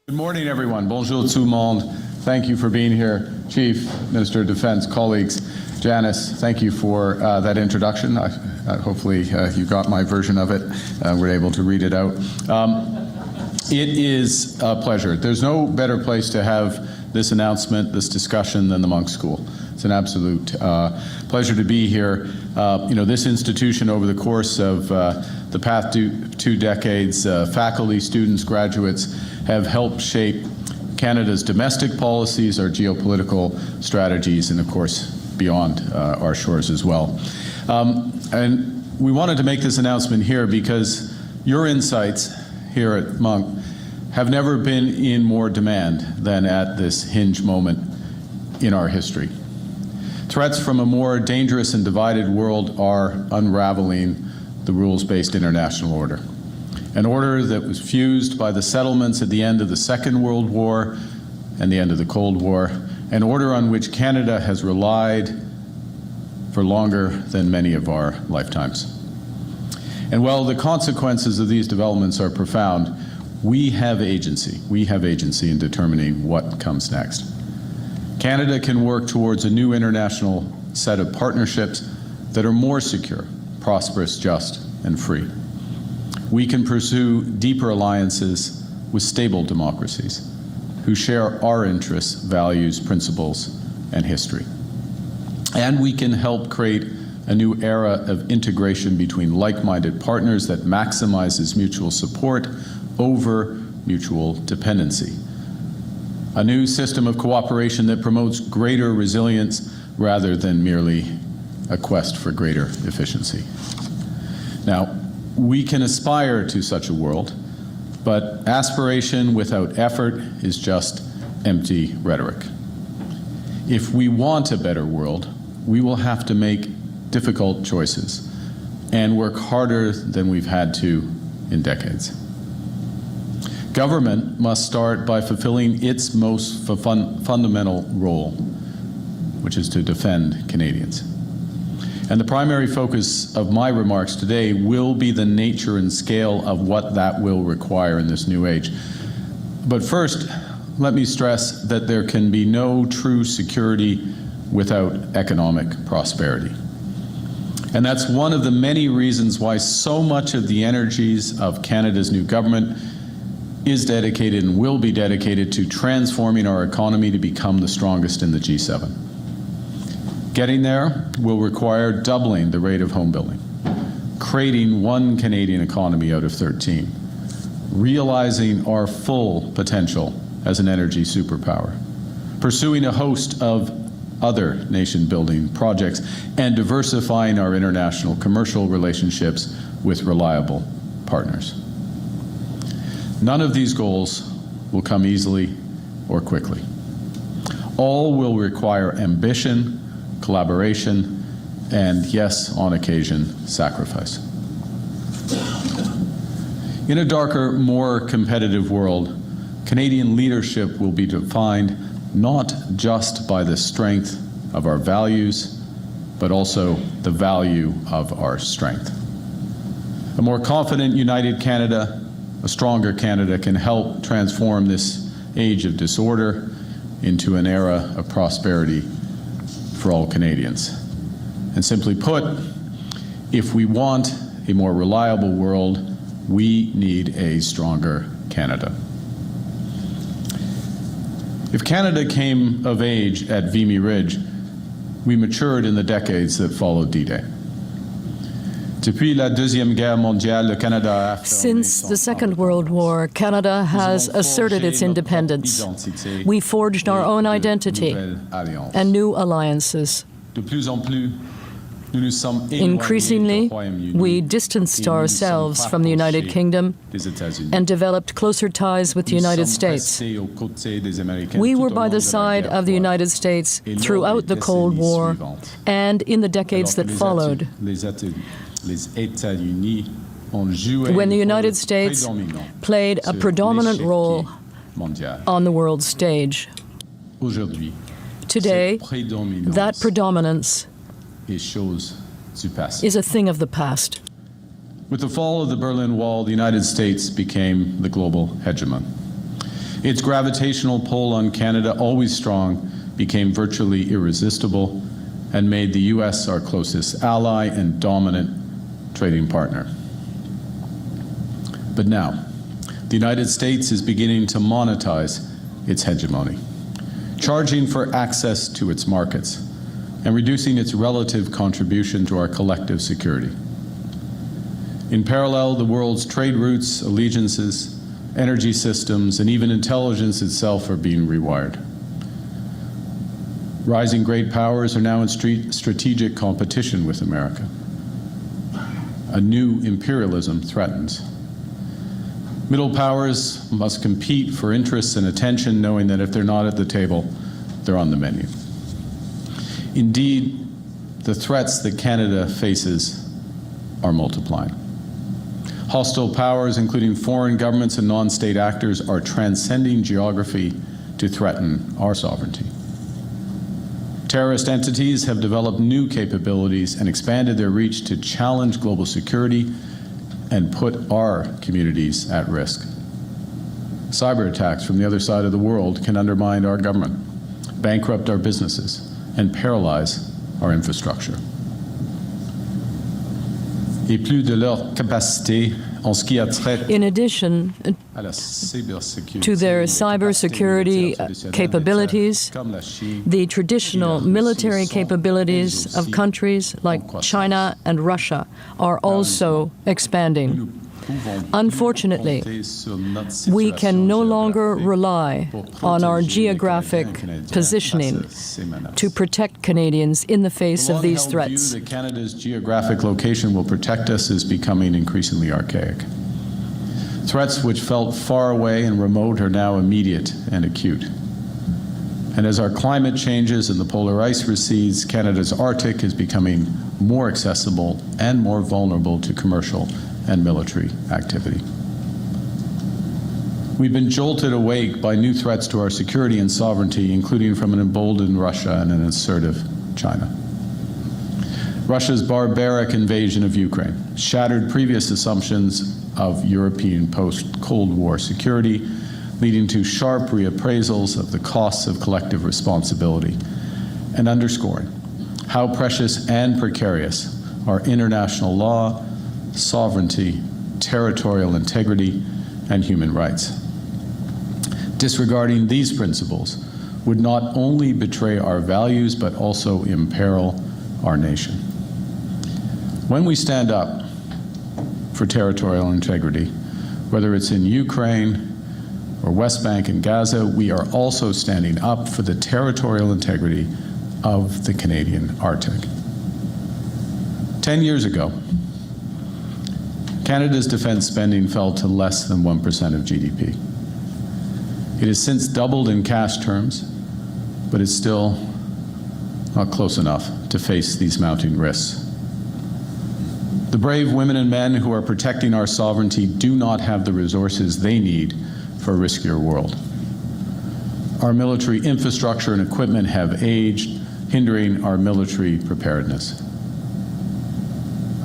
Good morning, everyone. Bonjour tout le monde. Thank you for being here, Chief, Minister of Defense, colleagues. Janice, thank you for that introduction. Hopefully you got my version of it. We're able to read it out. It is a pleasure. There's no better place to have this announcement, this discussion, than the Monk School. It's an absolute pleasure to be here. This institution, over the course of the past two decades, faculty, students, graduates have helped shape Canada's domestic policies, our geopolitical strategies, and of course, beyond our shores as well. And we wanted to make this announcement here because your insights here at Monk have never been in more demand than at this hinge moment in our history. Threats from a more dangerous and divided world are unraveling the rules-based international order. An order that was fused by the settlements at the end of the Second World War and the end of the Cold War, an order on which Canada has relied for longer than many of our lifetimes. And while the consequences of these developments are profound, we have agency. We have agency in determining what comes next. Canada can work towards a new international set of partnerships that are more secure, prosperous, just, and free. We can pursue deeper alliances with stable democracies who share our interests, values, principles, and history. And we can help create a new era of integration between like-minded partners that maximizes mutual support over mutual dependency. A new system of cooperation that promotes greater resilience rather than merely a quest for greater efficiency. Now, we can aspire to such a world, but aspiration without effort is just empty rhetoric. If we want a better world, we will have to make difficult choices and work harder than we've had to in decades. Government must start by fulfilling its most fundamental role, which is to defend Canadians. And the primary focus of my remarks today will be the nature and scale of what that will require in this new age. But first, let me stress that there can be no true security without economic prosperity. And that's one of the many reasons why so much of the energies of Canada's new government is dedicated and will be dedicated to transforming our economy to become the strongest in the G7. Getting there will require doubling the rate of home building, creating one Canadian economy out of 13, realizing our full potential as an energy superpower, pursuing a host of other nation-building projects, and diversifying our international commercial relationships with reliable partners. None of these goals will come easily or quickly. All will require ambition, collaboration, and yes, on occasion, sacrifice. In a darker, more competitive world, Canadian leadership will be defined not just by the strength of our values, but also the value of our strength. A more confident, united Canada, a stronger Canada can help transform this age of disorder into an era of prosperity for all Canadians. And simply put, if we want a more reliable world, we need a stronger Canada. If Canada came of age at Vimy Ridge, we matured in the decades that followed D-Day. Since the Second World War, Canada has asserted its independence. We forged our own identity and new alliances. Increasingly, we distanced ourselves from the United Kingdom and developed closer ties with the United States. We were by the side of the United States throughout the Cold War and in the decades that followed, when the United States played a predominant role on the world stage. Today, that predominance is a thing of the past. With the fall of the Berlin Wall, the United States became the global hegemon. Its gravitational pull on Canada, always strong, became virtually irresistible and made the U.S. our closest ally and dominant trading partner. But now, the United States is beginning to monetize its hegemony, charging for access to its markets and reducing its relative contribution to our collective security. In parallel, the world's trade routes, allegiances, energy systems, and even intelligence itself are being rewired. Rising great powers are now in strategic competition with America. A new imperialism threatens. Middle powers must compete for interests and attention, knowing that if they're not at the table, they're on the menu. Indeed, the threats that Canada faces are multiplying. Hostile powers, including foreign governments and non-state actors, are transcending geography to threaten our sovereignty. Terrorist entities have developed new capabilities and expanded their reach to challenge global security and put our communities at risk. Cyber attacks from the other side of the world can undermine our government, bankrupt our businesses, and paralyze our infrastructure. In addition to their cybersecurity capabilities, the traditional military capabilities of countries like China and Russia are also expanding. Unfortunately, we can no longer rely on our geographic positioning to protect Canadians in the face of these threats. The Canada's geographic location will protect us is becoming increasingly archaic. Threats which felt far away and remote are now immediate and acute. And as our climate changes and the polar ice recedes, Canada's Arctic is becoming more accessible and more vulnerable to commercial and military activity. We've been jolted awake by new threats to our security and sovereignty, including from an emboldened Russia and an assertive China. Russia's barbaric invasion of Ukraine shattered previous assumptions of European post-Cold War security, leading to sharp reappraisals of the costs of collective responsibility and underscoring how precious and precarious are international law, sovereignty, territorial integrity, and human rights. Disregarding these principles would not only betray our values, but also imperil our nation. When we stand up for territorial integrity, whether it's in Ukraine or West Bank and Gaza, we are also standing up for the territorial integrity of the Canadian Arctic. 10 years ago, Canada's defense spending fell to less than 1% of GDP. It has since doubled in cash terms, but it's still not close enough to face these mounting risks. The brave women and men who are protecting our sovereignty do not have the resources they need for a riskier world. Our military infrastructure and equipment have aged, hindering our military preparedness.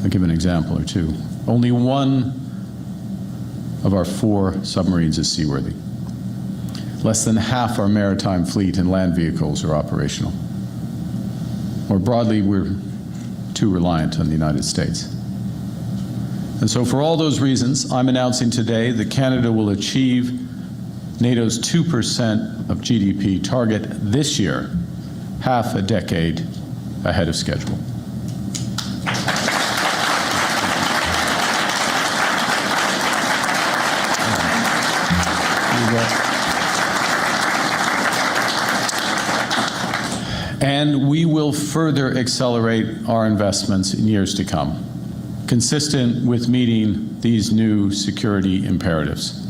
I'll give an example or two. Only one of our 4 submarines is seaworthy. Less than half our maritime fleet and land vehicles are operational. More broadly, we're too reliant on the United States. And so for all those reasons, I'm announcing today that Canada will achieve NATO's 2% of GDP target this year, half a decade ahead of schedule. And we will further accelerate our investments in years to come, consistent with meeting these new security imperatives.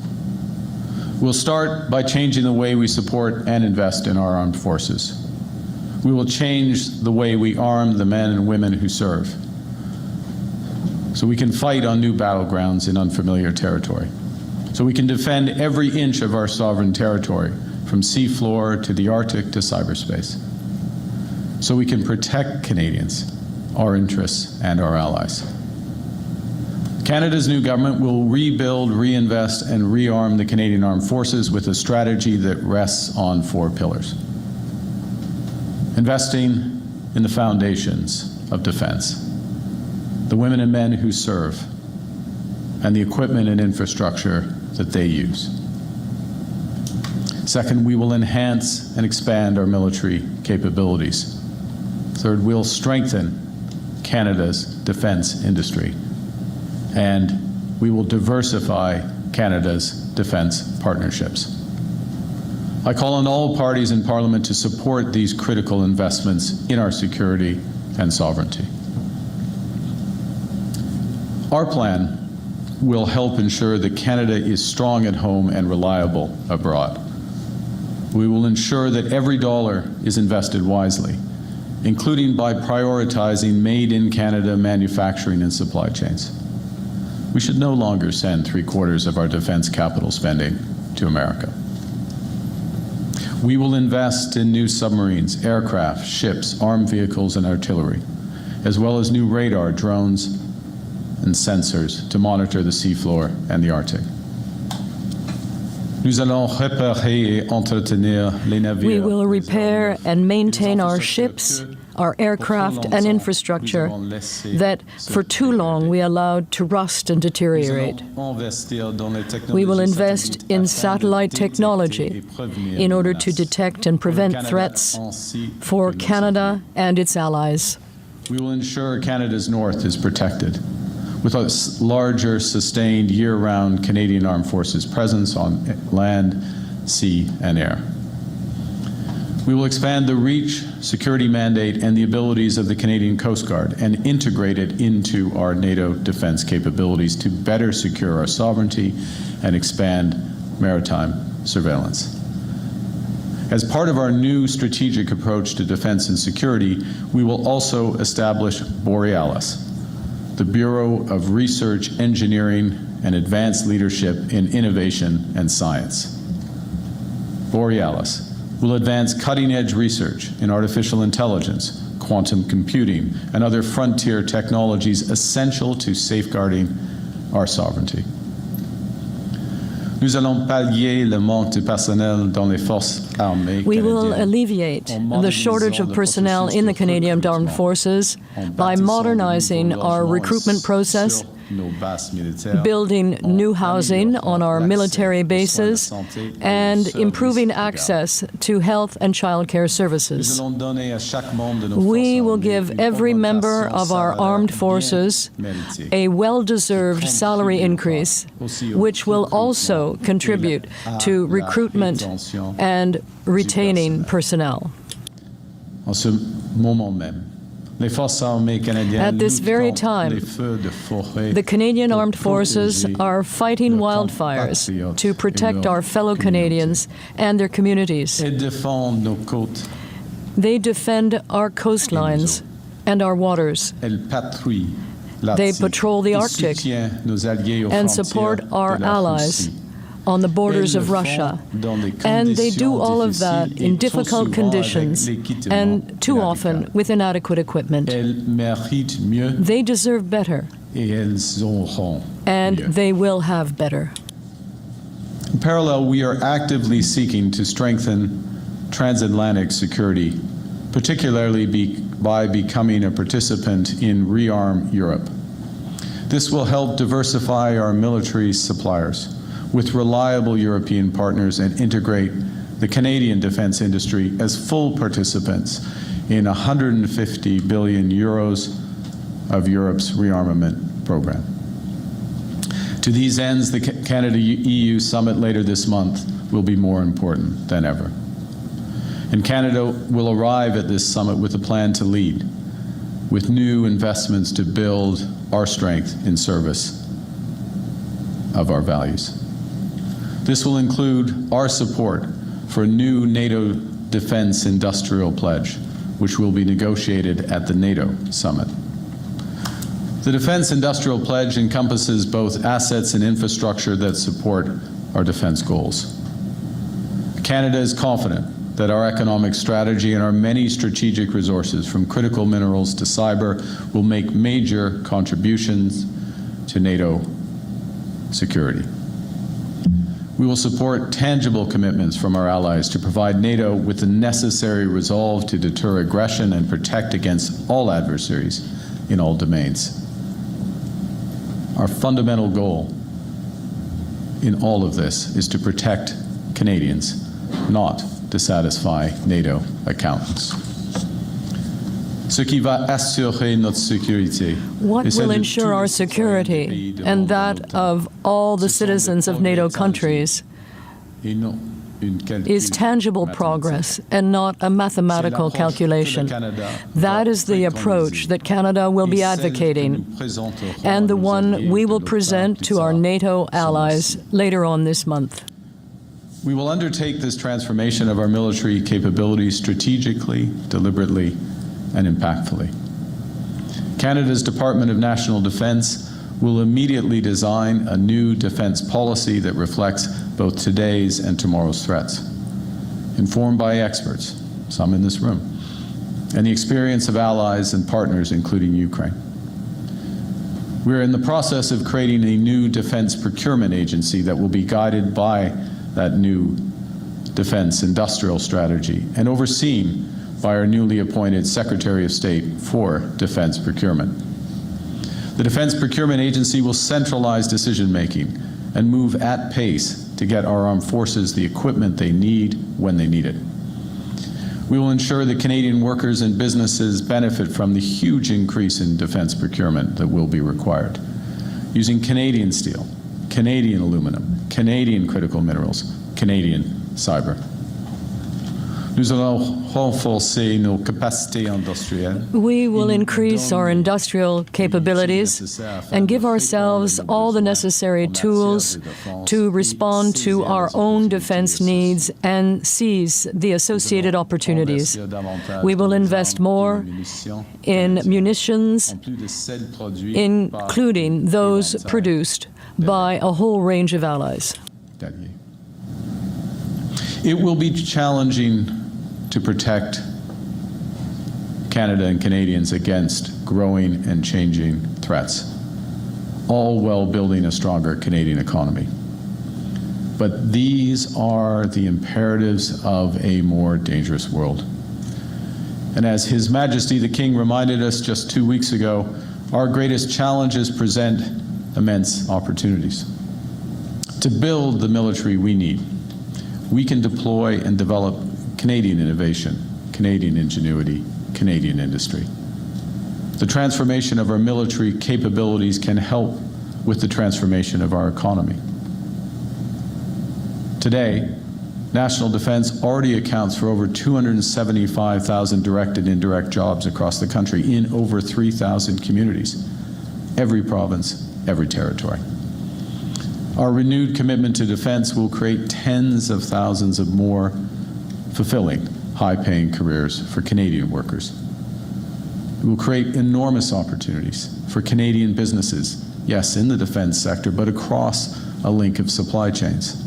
We'll start by changing the way we support and invest in our armed forces. We will change the way we arm the men and women who serve, so we can fight on new battlegrounds in unfamiliar territory, so we can defend every inch of our sovereign territory, from seafloor to the Arctic to cyberspace, so we can protect Canadians, our interests, and our allies. Canada's new government will rebuild, reinvest, and rearm the Canadian Armed Forces with a strategy that rests on 4 pillars. Investing in the foundations of defense, the women and men who serve, and the equipment and infrastructure that they use. Second, we will enhance and expand our military capabilities. Third, we'll strengthen Canada's defense industry. And we will diversify Canada's defense partnerships. I call on all parties in Parliament to support these critical investments in our security and sovereignty. Our plan will help ensure that Canada is strong at home and reliable abroad. We will ensure that every dollar is invested wisely, including by prioritizing made-in-Canada manufacturing and supply chains. We should no longer send 3/4 of our defense capital spending to America. We will invest in new submarines, aircraft, ships, armed vehicles, and artillery, as well as new radar, drones, and sensors to monitor the seafloor and the Arctic. Nous allons réparer et entretenir les navires. We will repair and maintain our ships, our aircraft and infrastructure that for too long we allowed to rust and deteriorate. We will invest in satellite technology in order to detect and prevent threats for Canada and its allies. We will ensure Canada's north is protected with a larger, sustained, year-round Canadian Armed Forces presence on land, sea, and air. We will expand the reach, security mandate, and the abilities of the Canadian Coast Guard and integrate it into our NATO defense capabilities to better secure our sovereignty and expand maritime surveillance. As part of our new strategic approach to defense and security, we will also establish Borealis, the Bureau of Research, Engineering, and Advanced Leadership in Innovation and Science. Borealis will advance cutting-edge research in artificial intelligence, quantum computing, and other frontier technologies essential to safeguarding our sovereignty. Nous allons pallier le manque de personnel dans les forces armées. We will alleviate the shortage of personnel in the Canadian Armed Forces by modernizing our recruitment process, building new housing on our military bases, and improving access to health and child care services. We will give every member of our armed forces a well-deserved salary increase, which will also contribute to recruitment and retaining personnel. At this very time, the Canadian Armed Forces are fighting wildfires to protect our fellow Canadians and their communities. They defend our coastlines and our waters. They patrol the Arctic and support our allies on the borders of Russia. And they do all of that in difficult conditions and too often with inadequate equipment. They deserve better. And they will have better. In parallel, we are actively seeking to strengthen transatlantic security, particularly by becoming a participant in ReArm Europe. This will help diversify our military suppliers with reliable European partners and integrate the Canadian defense industry as full participants in 150 billion euros of Europe's rearmament program. To these ends, the Canada-EU summit later this month will be more important than ever. And Canada will arrive at this summit with a plan to lead, with new investments to build our strength in service of our values. This will include our support for a new NATO defense industrial pledge, which will be negotiated at the NATO summit. The Defense Industrial Pledge encompasses both assets and infrastructure that support our defense goals. Canada is confident that our economic strategy and our many strategic resources, from critical minerals to cyber, will make major contributions to NATO security. We will support tangible commitments from our allies to provide NATO with the necessary resolve to deter aggression and protect against all adversaries in all domains. Our fundamental goal in all of this is to protect Canadians, not to satisfy NATO accountants. Ce qui va assurer notre sécurité. What will ensure our security and that of all the citizens of NATO countries is tangible progress and not a mathematical calculation. That is the approach that Canada will be advocating and the one we will present to our NATO allies later on this month. We will undertake this transformation of our military capabilities strategically, deliberately, and impactfully. Canada's Department of National Defence will immediately design a new defence policy that reflects both today's and tomorrow's threats, informed by experts, some in this room, and the experience of allies and partners, including Ukraine. We are in the process of creating a new defence procurement agency that will be guided by that new defence industrial strategy and overseen by our newly appointed Secretary of State for Defence Procurement. The Defence Procurement Agency will centralize decision-making and move at pace to get our armed forces the equipment they need when they need it. We will ensure that Canadian workers and businesses benefit from the huge increase in defence procurement that will be required, using Canadian steel, Canadian aluminum, Canadian critical minerals, Canadian cyber. Nous allons renforcer nos capacités industrielles. We will increase our industrial capabilities and give ourselves all the necessary tools to respond to our own defense needs and seize the associated opportunities. We will invest more in munitions, including those produced by a whole range of allies. It will be challenging to protect Canada and Canadians against growing and changing threats, all while building a stronger Canadian economy. But these are the imperatives of a more dangerous world. And as His Majesty the King reminded us just 2 weeks ago, our greatest challenges present immense opportunities. To build the military we need, we can deploy and develop Canadian innovation, Canadian ingenuity, Canadian industry. The transformation of our military capabilities can help with the transformation of our economy. Today, national defense already accounts for over 275,000 direct and indirect jobs across the country in over 3,000 communities, every province, every territory. Our renewed commitment to defense will create tens of thousands of more fulfilling, high-paying careers for Canadian workers. It will create enormous opportunities for Canadian businesses, yes, in the defense sector, but across a link of supply chains,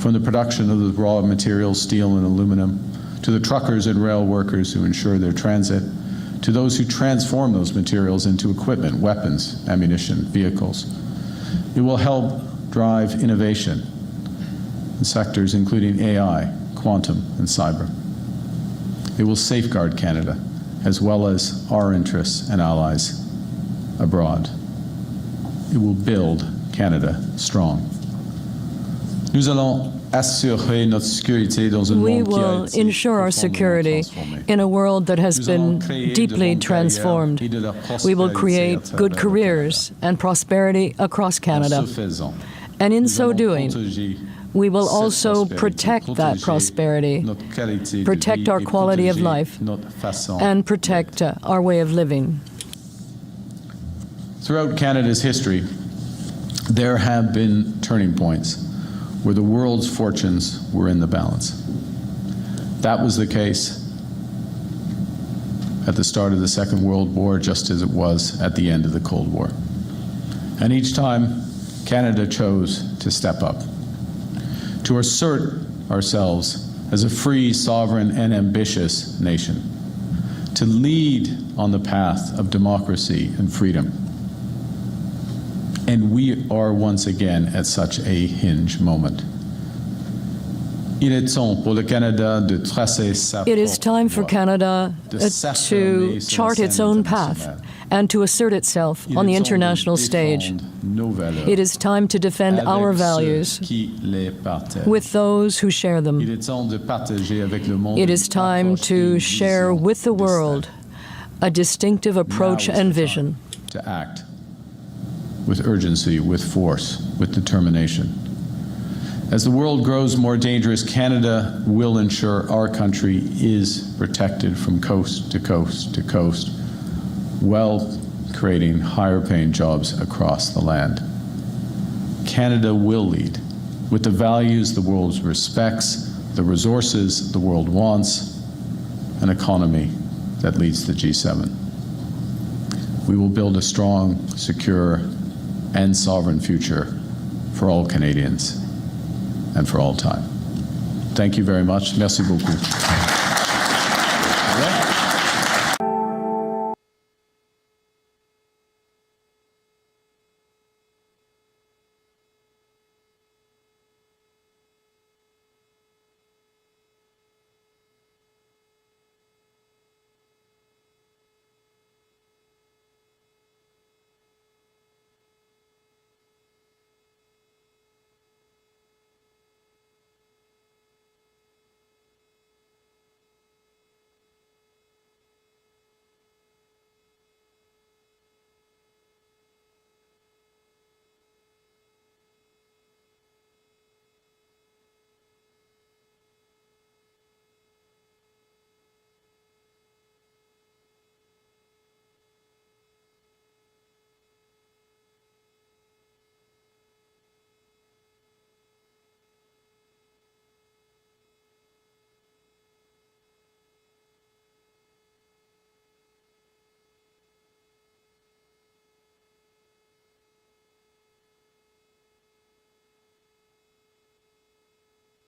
from the production of the raw materials, steel and aluminum, to the truckers and rail workers who ensure their transit, to those who transform those materials into equipment, weapons, ammunition, vehicles. It will help drive innovation in sectors including AI, quantum, and cyber. It will safeguard Canada, as well as our interests and allies abroad. It will build Canada strong. Nous allons assurer notre sécurité dans un monde qui a été We will ensure our security in a world that has been deeply transformed. We will create good careers and prosperity across Canada. And in so doing, we will also protect that prosperity, protect our quality of life, and protect our way of living. Throughout Canada's history, there have been turning points where the world's fortunes were in the balance. That was the case at the start of the Second World War, just as it was at the end of the Cold War. And each time, Canada chose to step up, to assert ourselves as a free, sovereign, and ambitious nation, to lead on the path of democracy and freedom. And we are once again at such a hinge moment. Il est temps pour le Canada de tracer sa It is time for propre voie. Canada to chart its own path and to assert itself on the international stage. It is time to defend our values with those who share them. It is time to share with the world a distinctive approach and vision. To act with urgency, with force, with determination. As the world grows more dangerous, Canada will ensure our country is protected from coast to coast to coast, while creating higher paying jobs across the land. Canada will lead with the values the world respects, the resources the world wants, an economy that leads the G7. We will build a strong, secure, and sovereign future for all Canadians and for all time. Thank you very much. Merci beaucoup.